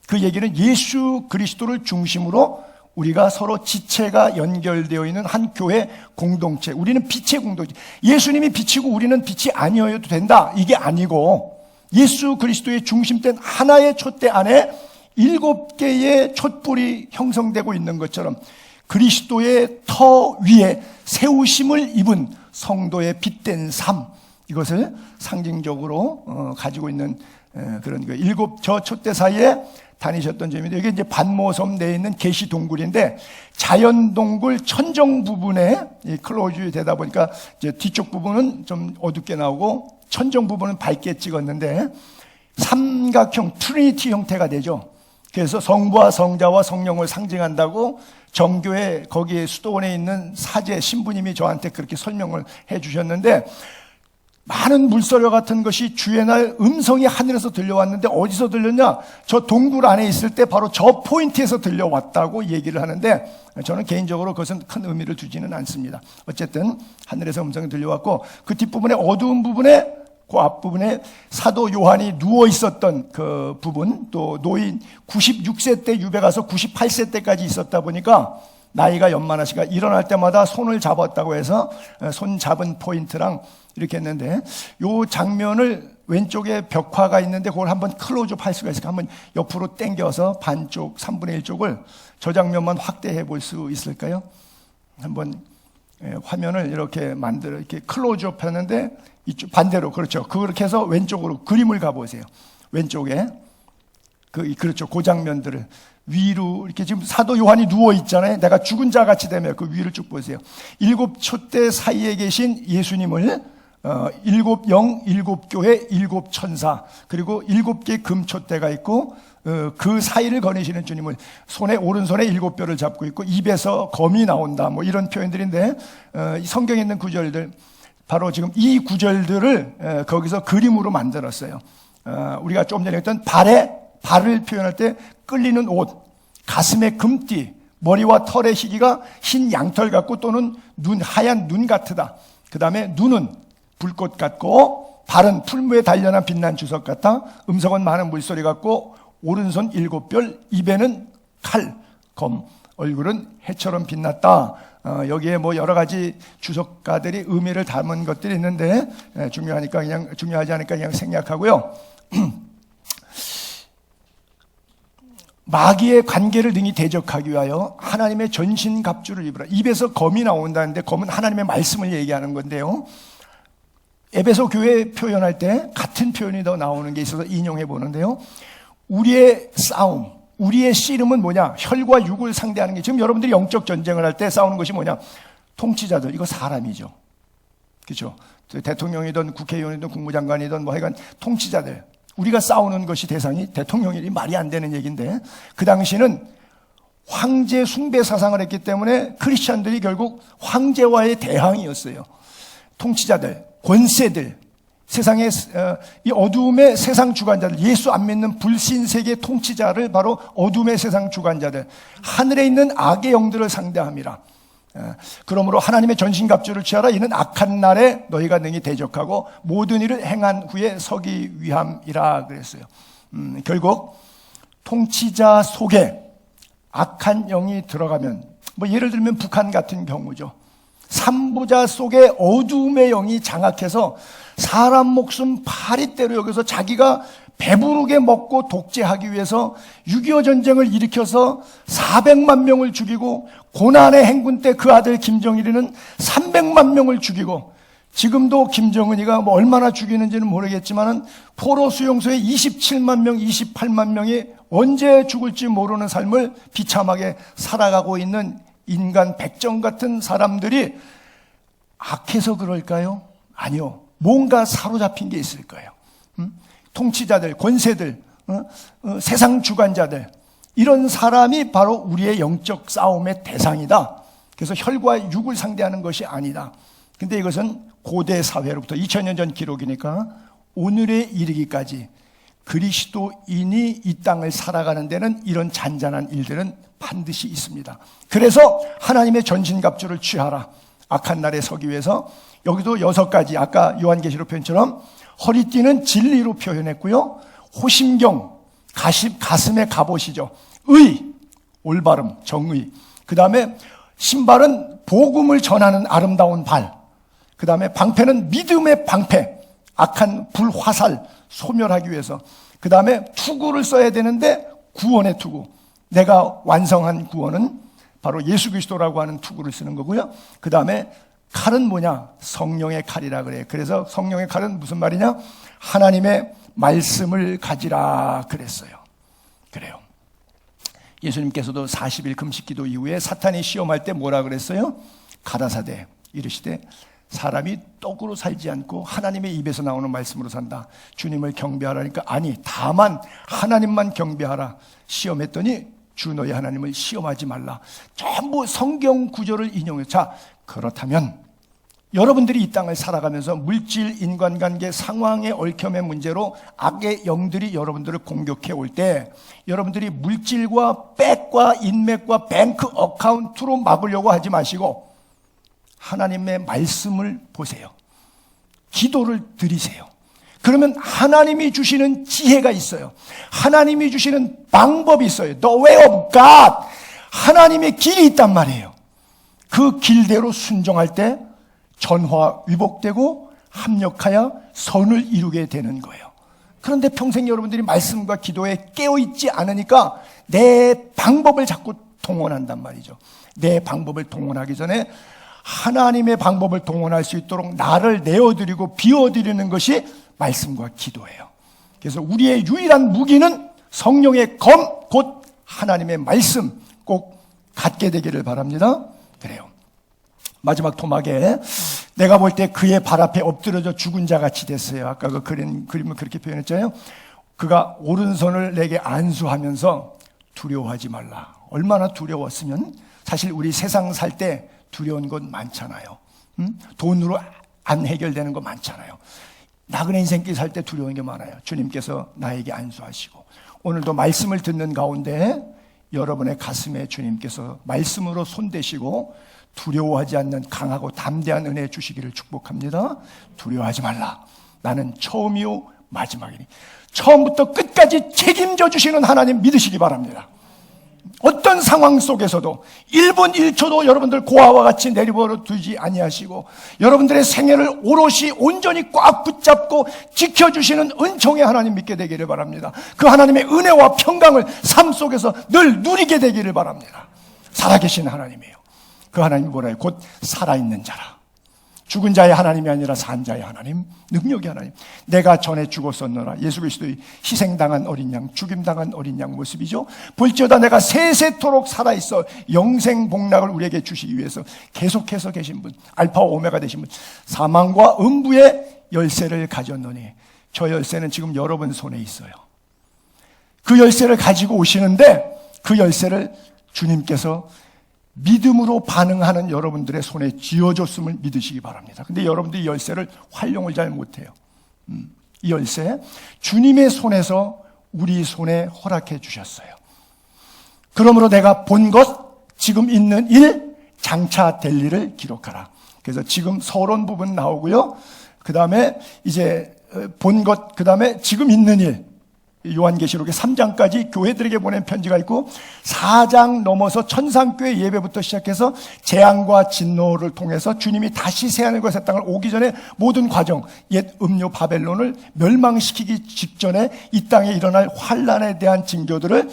그 얘기는 예수 그리스도를 중심으로 우리가 서로 지체가 연결되어 있는 한 교회 공동체, 우리는 빛의 공동체. 예수님이 빛이고 우리는 빛이 아니어도 된다, 이게 아니고 예수 그리스도의 중심된 하나의 촛대 안에 7개의 촛불이 형성되고 있는 것처럼 그리스도의 터 위에 세우심을 입은 성도의 빛된 삶, 이것을 상징적으로 가지고 있는 그런 거. 7 촛대 사이에 다니셨던 점인데, 이게 이제 반모섬 내에 있는 계시 동굴인데 자연 동굴 천정 부분에 클로즈 되다 보니까 이제 뒤쪽 부분은 좀 어둡게 나오고 천정 부분은 밝게 찍었는데 삼각형 트리니티 형태가 되죠. 그래서 성부와 성자와 성령을 상징한다고 정교회 거기에 수도원에 있는 사제 신부님이 저한테 그렇게 설명을 해 주셨는데, 많은 물소리 같은 것이 주의 날 음성이 하늘에서 들려왔는데 어디서 들렸냐? 저 동굴 안에 있을 때 바로 저 포인트에서 들려왔다고 얘기를 하는데, 저는 개인적으로 그것은 큰 의미를 두지는 않습니다. 어쨌든 하늘에서 음성이 들려왔고, 그 뒷부분에 어두운 부분에, 그 앞부분에 사도 요한이 누워 있었던 그 부분, 또 노인 96세 때 유배 가서 98세 때까지 있었다 보니까 나이가 연만하시가 일어날 때마다 손을 잡았다고 해서 손 잡은 포인트랑 이렇게 했는데, 요 장면을 왼쪽에 벽화가 있는데 그걸 한번 클로즈업 할 수가 있을까? 한번 옆으로 당겨서 반쪽 3분의 1쪽을 저 장면만 확대해 볼 수 있을까요? 한번 화면을 이렇게 만들어 이렇게 클로즈업 하는데 이쪽 반대로, 그렇죠. 그렇게 해서 왼쪽으로 그림을 가보세요. 왼쪽에 그렇죠. 그 장면들을 위로 이렇게, 지금 사도 요한이 누워 있잖아요. 내가 죽은 자 같이 되면 그 위를 쭉 보세요. 7 촛대 사이에 계신 예수님을 7 영, 7 교회, 7 천사, 그리고 7개 금촛대가 있고 그 사이를 거니시는 주님을 손에, 오른손에 7뼈를 잡고 있고 입에서 검이 나온다, 뭐 이런 표현들인데, 성경에 있는 구절들, 바로 지금 이 구절들을 거기서 그림으로 만들었어요. 우리가 조금 전에 했던 발을 표현할 때 끌리는 옷, 가슴에 금띠, 머리와 털의 희기가 흰 양털 같고 또는 하얀 눈 같으다. 그 다음에 눈은 불꽃 같고 발은 풀무에 단련한 빛난 주석 같다. 음성은 많은 물소리 같고 오른손 7별, 입에는 칼, 검, 얼굴은 해처럼 빛났다. 여기에 뭐 여러 가지 주석가들이 의미를 담은 것들이 있는데 중요하지 않으니까 그냥 생략하고요. 마귀의 관계를 능히 대적하기 위하여 하나님의 전신갑주를 입으라. 입에서 검이 나온다는데 검은 하나님의 말씀을 얘기하는 건데요. 에베소 교회 표현할 때 같은 표현이 더 나오는 게 있어서 인용해 보는데요. 우리의 싸움, 우리의 씨름은 뭐냐? 혈과 육을 상대하는 게, 지금 여러분들이 영적 전쟁을 할 때 싸우는 것이 뭐냐? 통치자들, 이거 사람이죠. 그렇죠? 대통령이든 국회의원이든 국무장관이든 뭐 하여간 통치자들, 우리가 싸우는 것이 대상이 대통령이 말이 안 되는 얘기인데, 그 당시는 황제 숭배 사상을 했기 때문에 크리스천들이 결국 황제와의 대항이었어요. 통치자들, 권세들, 세상의 이 어두움의 세상 주관자들, 예수 안 믿는 불신 세계 통치자를 바로 어둠의 세상 주관자들, 하늘에 있는 악의 영들을 상대함이라. 그러므로 하나님의 전신갑주를 취하라. 이는 악한 날에 너희가 능히 대적하고 모든 일을 행한 후에 서기 위함이라 그랬어요. 결국 통치자 속에 악한 영이 들어가면, 뭐 예를 들면 북한 같은 경우죠. 삼부자 속에 어두움의 영이 장악해서 사람 목숨 파리대로 여기서 자기가 배부르게 먹고 독재하기 위해서 6.25 전쟁을 일으켜서 400만 명을 죽이고, 고난의 행군 때 그 아들 김정일이는 300만 명을 죽이고, 지금도 김정은이가 뭐 얼마나 죽이는지는 모르겠지만은 포로 수용소에 27만 명, 28만 명이 언제 죽을지 모르는 삶을 비참하게 살아가고 있는 인간 백정 같은 사람들이 악해서 그럴까요? 아니요. 뭔가 사로잡힌 게 있을 거예요. 통치자들, 권세들, 세상 주관자들, 이런 사람이 바로 우리의 영적 싸움의 대상이다. 그래서 혈과 육을 상대하는 것이 아니다. 근데 이것은 고대 사회로부터 2000년 전 기록이니까 오늘에 이르기까지 그리스도인이 이 땅을 살아가는 데는 이런 잔잔한 일들은 반드시 있습니다. 그래서 하나님의 전신갑주를 취하라. 악한 날에 서기 위해서. 여기도 6가지, 아까 요한계시록 표현처럼 허리띠는 진리로 표현했고요, 호심경, 가슴의 갑옷이죠. 의, 올바름, 정의. 그 다음에 신발은 복음을 전하는 아름다운 발. 그 다음에 방패는 믿음의 방패, 악한 불화살 소멸하기 위해서. 그 다음에 투구를 써야 되는데 구원의 투구, 내가 완성한 구원은 바로 예수 그리스도라고 하는 투구를 쓰는 거고요. 그 다음에 칼은 뭐냐? 성령의 칼이라 그래요. 그래서 성령의 칼은 무슨 말이냐? 하나님의 말씀을 가지라 그랬어요. 그래요. 예수님께서도 40일 금식기도 이후에 사탄이 시험할 때 뭐라 그랬어요? 가라사대 이르시되 사람이 떡으로 살지 않고 하나님의 입에서 나오는 말씀으로 산다. 주님을 경배하라니까 아니, 다만 하나님만 경배하라. 시험했더니 주 너희 하나님을 시험하지 말라. 전부 성경 구절을 인용해요. 자, 그렇다면 여러분들이 이 땅을 살아가면서 물질, 인간관계, 상황의 얽힘의 문제로 악의 영들이 여러분들을 공격해 올 때 여러분들이 물질과 백과 인맥과 뱅크 어카운트로 막으려고 하지 마시고 하나님의 말씀을 보세요. 기도를 드리세요. 그러면 하나님이 주시는 지혜가 있어요. 하나님이 주시는 방법이 있어요. The way of God. 하나님의 길이 있단 말이에요. 그 길대로 순종할 때 전화 위복되고 합력하여 선을 이루게 되는 거예요. 그런데 평생 여러분들이 말씀과 기도에 깨어있지 않으니까 내 방법을 자꾸 동원한단 말이죠. 내 방법을 동원하기 전에 하나님의 방법을 동원할 수 있도록 나를 내어드리고 비워드리는 것이 말씀과 기도예요. 그래서 우리의 유일한 무기는 성령의 검, 곧 하나님의 말씀 꼭 갖게 되기를 바랍니다. 그래요. 마지막 토막에 내가 볼 때 그의 발 앞에 엎드려져 죽은 자 같이 됐어요. 아까 그 그림을 그렇게 표현했잖아요. 그가 오른손을 내게 안수하면서 두려워하지 말라. 얼마나 두려웠으면, 사실 우리 세상 살 때 두려운 것 많잖아요. 돈으로 안 해결되는 거 많잖아요. 나그네 인생길 살 때 두려운 게 많아요. 주님께서 나에게 안수하시고 오늘도 말씀을 듣는 가운데 여러분의 가슴에 주님께서 말씀으로 손대시고 두려워하지 않는 강하고 담대한 은혜 주시기를 축복합니다. 두려워하지 말라. 나는 처음이요 마지막이니. 처음부터 끝까지 책임져 주시는 하나님 믿으시기 바랍니다. 어떤 상황 속에서도 1분 1초도 여러분들 고아와 같이 내버려 두지 아니하시고 여러분들의 생애를 오롯이 온전히 꽉 붙잡고 지켜주시는 은총의 하나님 믿게 되기를 바랍니다. 그 하나님의 은혜와 평강을 삶 속에서 늘 누리게 되기를 바랍니다. 살아계신 하나님이에요. 그 하나님이 뭐라요? 곧 살아있는 자라. 죽은 자의 하나님이 아니라 산 자의 하나님, 능력의 하나님. 내가 전에 죽었었노라. 예수 그리스도의 희생당한 어린 양, 죽임당한 어린 양 모습이죠. 볼지어다 내가 세세토록 살아있어 영생 복락을 우리에게 주시기 위해서 계속해서 계신 분, 알파와 오메가 되신 분, 사망과 음부의 열쇠를 가졌노니 저 열쇠는 지금 여러분 손에 있어요. 그 열쇠를 가지고 오시는데 그 열쇠를 주님께서 믿음으로 반응하는 여러분들의 손에 쥐어줬음을 믿으시기 바랍니다. 근데 여러분들이 열쇠를 활용을 잘 못해요. 이 열쇠 주님의 손에서 우리 손에 허락해 주셨어요. 그러므로 내가 본 것, 지금 있는 일, 장차 될 일을 기록하라. 그래서 지금 서론 부분 나오고요. 그 다음에 이제 본 것, 그 다음에 지금 있는 일, 요한계시록의 3장까지 교회들에게 보낸 편지가 있고 4장 넘어서 천상교회 예배부터 시작해서 재앙과 진노를 통해서 주님이 다시 새하늘과 새 땅을 오기 전에 모든 과정, 옛 음료 바벨론을 멸망시키기 직전에 이 땅에 일어날 환란에 대한 징조들을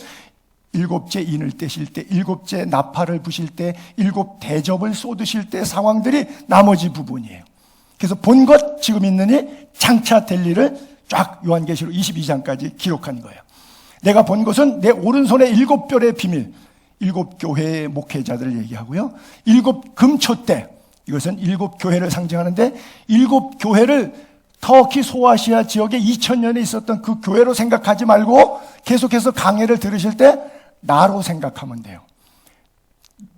일곱째 인을 떼실 때, 일곱째 나팔을 부실 때, 일곱 대접을 쏟으실 때 상황들이 나머지 부분이에요. 그래서 본 것, 지금 있는 일, 장차 될 일을 쫙 요한계시록 22장까지 기록한 거예요. 내가 본 것은 내 오른손에 일곱 별의 비밀, 일곱 교회의 목회자들을 얘기하고요. 일곱 금초대, 이것은 일곱 교회를 상징하는데 일곱 교회를 터키 소아시아 지역에 2000년에 있었던 그 교회로 생각하지 말고 계속해서 강해를 들으실 때 나로 생각하면 돼요.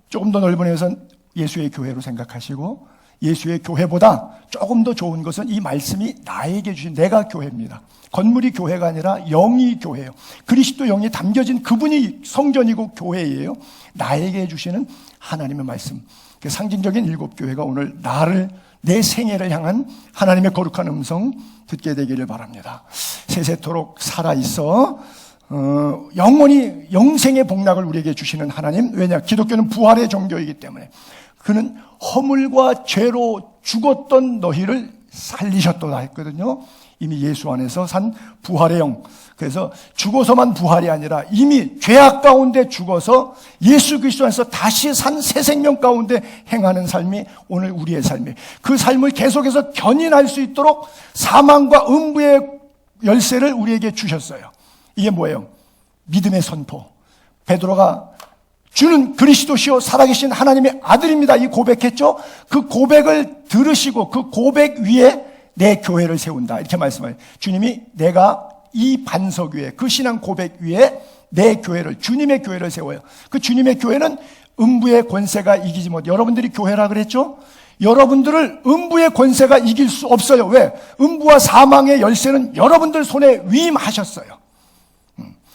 조금 더 넓은 의미에서는 예수의 교회로 생각하시고 예수의 교회보다 조금 더 좋은 것은 이 말씀이 나에게 주신 내가 교회입니다. 건물이 교회가 아니라 영이 교회예요. 그리스도 영이 담겨진 그분이 성전이고 교회예요. 나에게 주시는 하나님의 말씀. 상징적인 일곱 교회가 오늘 나를 내 생애를 향한 하나님의 거룩한 음성 듣게 되기를 바랍니다. 세세토록 살아있어 영원히 영생의 복락을 우리에게 주시는 하나님. 왜냐? 기독교는 부활의 종교이기 때문에. 그는 허물과 죄로 죽었던 너희를 살리셨도다 했거든요. 이미 예수 안에서 산 부활의 영. 그래서 죽어서만 부활이 아니라 이미 죄악 가운데 죽어서 예수 그리스도 안에서 다시 산 새 생명 가운데 행하는 삶이 오늘 우리의 삶이에요. 그 삶을 계속해서 견인할 수 있도록 사망과 음부의 열쇠를 우리에게 주셨어요. 이게 뭐예요? 믿음의 선포. 베드로가 주는 그리스도시요 살아계신 하나님의 아들입니다. 이 고백했죠. 그 고백을 들으시고 그 고백 위에 내 교회를 세운다. 이렇게 말씀해요. 주님이 내가 이 반석 위에 그 신앙 고백 위에 내 교회를 주님의 교회를 세워요. 그 주님의 교회는 음부의 권세가 이기지 못. 여러분들이 교회라 그랬죠? 여러분들을 음부의 권세가 이길 수 없어요. 왜? 음부와 사망의 열쇠는 여러분들 손에 위임하셨어요.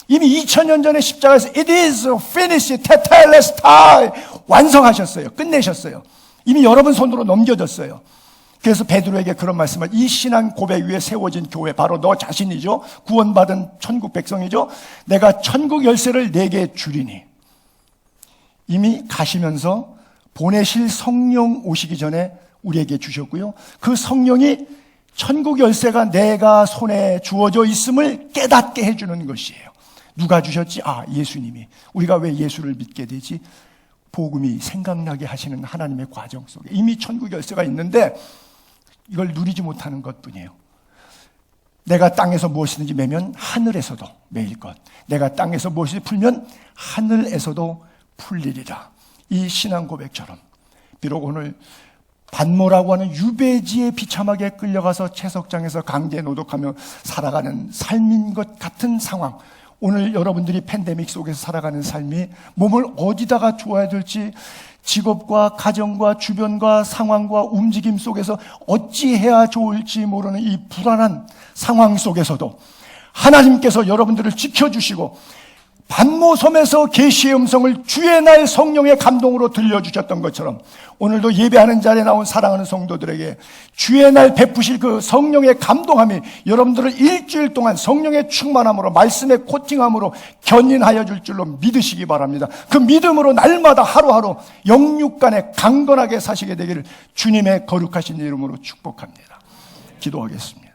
이미 2000년 전에 십자가에서 It is finished, tetelestai 완성하셨어요. 끝내셨어요. 이미 여러분 손으로 넘겨졌어요. 그래서 베드로에게 그런 말씀을 이 신앙 고백 위에 세워진 교회 바로 너 자신이죠. 구원받은 천국 백성이죠. 내가 천국 열쇠를 내게 주리니. 이미 가시면서 보내실 성령 오시기 전에 우리에게 주셨고요. 그 성령이 천국 열쇠가 내가 손에 주어져 있음을 깨닫게 해주는 것이에요. 누가 주셨지? 예수님이. 우리가 왜 예수를 믿게 되지? 복음이 생각나게 하시는 하나님의 과정 속에 이미 천국 열쇠가 있는데 이걸 누리지 못하는 것뿐이에요. 내가 땅에서 무엇이든지 매면 하늘에서도 매일 것. 내가 땅에서 무엇이든지 풀면 하늘에서도 풀리리라. 이 신앙 고백처럼 비록 오늘 반모라고 하는 유배지에 비참하게 끌려가서 채석장에서 강제 노동하며 살아가는 삶인 것 같은 상황, 오늘 여러분들이 팬데믹 속에서 살아가는 삶이 몸을 어디다가 두어야 될지, 직업과 가정과 주변과 상황과 움직임 속에서 어찌해야 좋을지 모르는 이 불안한 상황 속에서도 하나님께서 여러분들을 지켜주시고 반모섬에서 계시의 음성을 주의 날 성령의 감동으로 들려주셨던 것처럼 오늘도 예배하는 자리에 나온 사랑하는 성도들에게 주의 날 베푸실 그 성령의 감동함이 여러분들을 일주일 동안 성령의 충만함으로 말씀의 코팅함으로 견인하여 줄 줄로 믿으시기 바랍니다. 그 믿음으로 날마다 하루하루 영육간에 강건하게 사시게 되기를 주님의 거룩하신 이름으로 축복합니다. 기도하겠습니다.